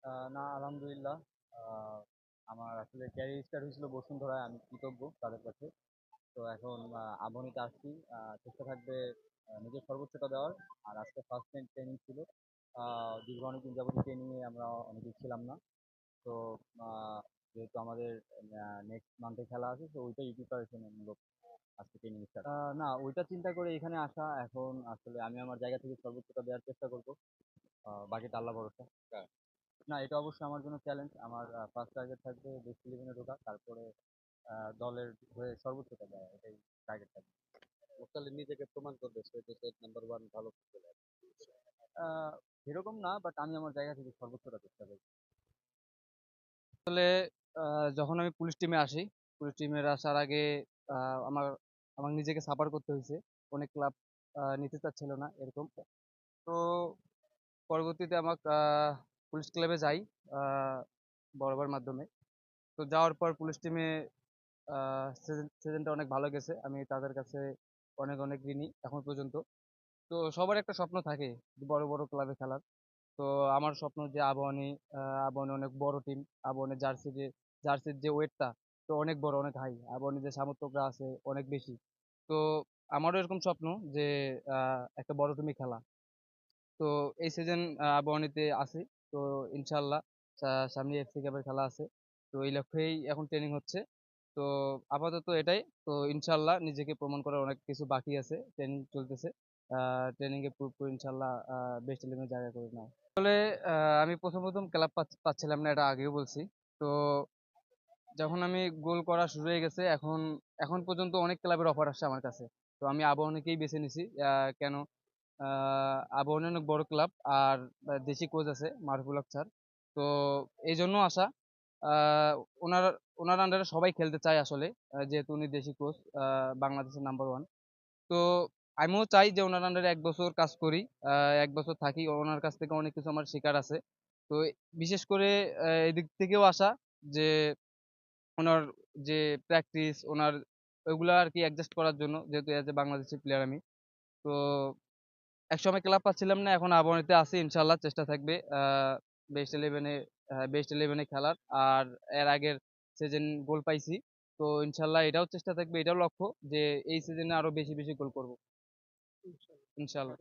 না, আলহামদুলিল্লাহ। আহ, আমার আসলে ক্যারিয়ার স্টার্ট হয়েছিল বসুন্ধরায়, আমি কৃতজ্ঞ তাদের কাছে। তো এখন আবাহনীতে আসছি। চেষ্টা থাকবে নিজের সর্বোচ্চটা দেওয়ার। আর আজকে ফার্স্ট টাইম ট্রেনিং ছিল। দীর্ঘ অনেকদিন যাবত ট্রেনিংয়ে আমরা অনেকেই ছিলাম না। তো আহ, যেহেতু আমাদের নেক্সট মান্থে খেলা আছে, তো ওইটাই প্রিপারেশন মূলক আজকে ট্রেনিং স্টার্ট। না, ওইটা চিন্তা করে এখানে আসা। এখন আসলে আমি আমার জায়গা থেকে সর্বোচ্চটা দেওয়ার চেষ্টা করবো। বাকিটা আল্লাহ ভরসা। না, এটা অবশ্যই আমার জন্য চ্যালেঞ্জ। আমার ফার্স্ট টার্গেট থাকবে বেস্ট ইলেভেনে ঢোকা, তারপরে দলের হয়ে সর্বোচ্চটা দেওয়া, এটাই টার্গেট থাকবে। তাহলে নিজেকে প্রমাণ করবে সে দেশের নাম্বার ওয়ান ভালো ফুটবলার। আহ, এরকম না, বাট আমি আমার জায়গা থেকে সর্বোচ্চটা চেষ্টা করবো। আসলে যখন আমি পুলিশ টিমে আসি, পুলিশ টিমের আসার আগে আমার আমার নিজেকে সাফার করতে হয়েছে। অনেক ক্লাব নিতে চাচ্ছিল না এরকম। তো পরবর্তীতে আমার পুলিশ ক্লাবে যাই আহ, বরাবর মাধ্যমে। তো যাওয়ার পর পুলিশ টিমে সিজনটা অনেক ভালো গেছে, আমি তাদের কাছে অনেক অনেক ঋণী এখন পর্যন্ত। তো সবার একটা স্বপ্ন থাকে যে বড় বড় ক্লাবে খেলার। তো আমার স্বপ্ন যে আবাহনী, আবাহনী অনেক বড় টিম। আবাহনী জার্সির যে ওয়েটটা তো অনেক বড়, অনেক হাই। আবাহনী যে সমর্থকরা আছে অনেক বেশি। তো আমারও এরকম স্বপ্ন যে একটা বড় টিমে খেলা। তো এই সিজন আবাহনীতে আছি। তো ইনশাল্লাহ সামনে এফসি কাপের খেলা আছে। তো এই লক্ষ্যেই এখন ট্রেনিং হচ্ছে। তো আপাতত এটাই। তো ইনশাল্লাহ নিজেকে প্রমাণ করার অনেক কিছু বাকি আছে, ট্রেনিং চলতেছে। ট্রেনিং এ পুরো ইনশাল্লাহ বেস্ট ইলেভেনে জায়গা করে নাও। আসলে আমি প্রথম প্রথম ক্লাব পাচ্ছিলাম না, এটা আগেও বলছি। তো যখন আমি গোল করা শুরু হয়ে গেছে, এখন এখন পর্যন্ত অনেক ক্লাবের অফার আসছে আমার কাছে। তো আমি আবাহনীকেই বেছে নিছি। কেন? আবাহনী অনেক বড় ক্লাব, আর দেশি কোচ আছে মারুফুল হক স্যার। তো এই জন্য আসা। আহ, ওনার ওনার আন্ডারে সবাই খেলতে চায় আসলে। যেহেতু উনি দেশি কোচ, বাংলাদেশের নাম্বার ওয়ান। তো আমিও চাই যে ওনার আন্ডারে 1 বছর কাজ করি, 1 বছর থাকি। ওনার কাছ থেকে অনেক কিছু আমার শেখার আছে। তো বিশেষ করে এদিক থেকেও আসা যে ওনার যে প্র্যাকটিস, ওনার ওইগুলো আর কি অ্যাডজাস্ট করার জন্য, যেহেতু এজ এ বাংলাদেশি প্লেয়ার আমি। তো একসময় ক্লাব পাচ্ছিলাম না, এখন আবাহনীতে আছি। ইনশাল্লাহ চেষ্টা থাকবে বেস্ট ইলেভেনে বেস্ট ইলেভেনে খেলার। আর এর আগের সিজন গোল পাইছি। তো ইনশাল্লাহ এটাও চেষ্টা থাকবে, এটাও লক্ষ্য যে এই সিজনে আরো বেশি বেশি গোল করব ইনশাল্লাহ।